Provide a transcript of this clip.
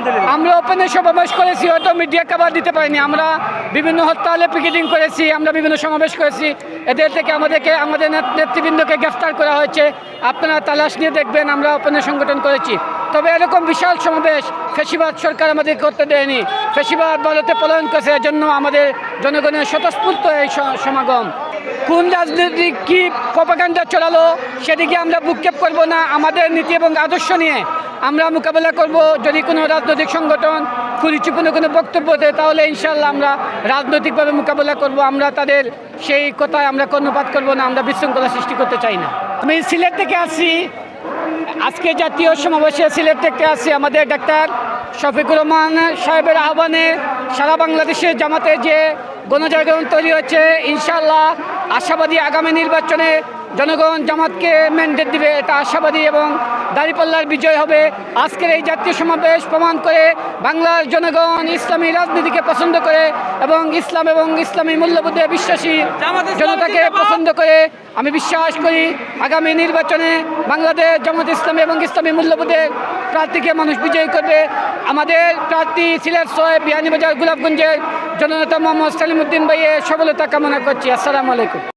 আলহামদুলিল্লাহ। আমরা ওপেনে সমাবেশ করেছি, হয়তো মিডিয়া কভার দিতে পারিনি। আমরা বিভিন্ন হরতালে পিকেটিং করেছি, আমরা বিভিন্ন সমাবেশ করেছি। এদের থেকে আমাদের নেতৃবৃন্দকে গ্রেফতার করা হয়েছে। আপনারা তালাশ নিয়ে দেখবেন, আমরা ওপেনে সংগঠন করেছি। তবে এরকম বিশাল সমাবেশ ফ্যাসিবাদ সরকার আমাদের করতে দেয়নি। ফ্যাসিবাদ ভারতে পলায়ন করেছে, এজন্য আমাদের জনগণের স্বতঃস্ফূর্ত এই সমাগম। কোন রাজনৈতিক কী প্রপাগান্ডা চলালো সেদিকে আমরা ভ্রুক্ষেপ করব না। আমাদের নীতি এবং আদর্শ নিয়ে আমরা মোকাবেলা করব। যদি কোনো রাজনৈতিক সংগঠন কুরুচিপূর্ণ কোনো বক্তব্য দেয় তাহলে ইনশাআল্লাহ আমরা রাজনৈতিকভাবে মোকাবেলা করব। আমরা তাদের সেই কথায় আমরা কর্ণপাত করব না, আমরা বিশৃঙ্খলা সৃষ্টি করতে চাই না। আমি সিলেট থেকে আসছি, আজকে জাতীয় সমাবেশে সিলেট থেকে আসছি। আমাদের ডাক্তার শফিকুর রহমান সাহেবের আহ্বানে সারা বাংলাদেশের জামাতে যে গণজাগরণ তৈরি হচ্ছে, ইনশাআল্লাহ আশাবাদী আগামী নির্বাচনে জনগণ জামাতকে ম্যান্ডেট দিবে, এটা আশাবাদী এবং দাঁড়িপাল্লার বিজয় হবে। আজকের এই জাতীয় সমাবেশ প্রমাণ করে বাংলার জনগণ ইসলামী রাজনীতিকে পছন্দ করে এবং ইসলাম এবং ইসলামী মূল্যবোধে বিশ্বাসী জনতাকে পছন্দ করে। আমি বিশ্বাস করি আগামী নির্বাচনে বাংলাদেশ জামাত ইসলামী এবং ইসলামী মূল্যবোধের প্রার্থীকে মানুষ বিজয়ী করবে। আমাদের প্রার্থী সিলেট ৬ বিয়ানীবাজার গোলাপগঞ্জের জননেতা মোহাম্মদ সালিমউদ্দিন ভাইয়ের সফলতা কামনা করছি। আসসালামু আলাইকুম।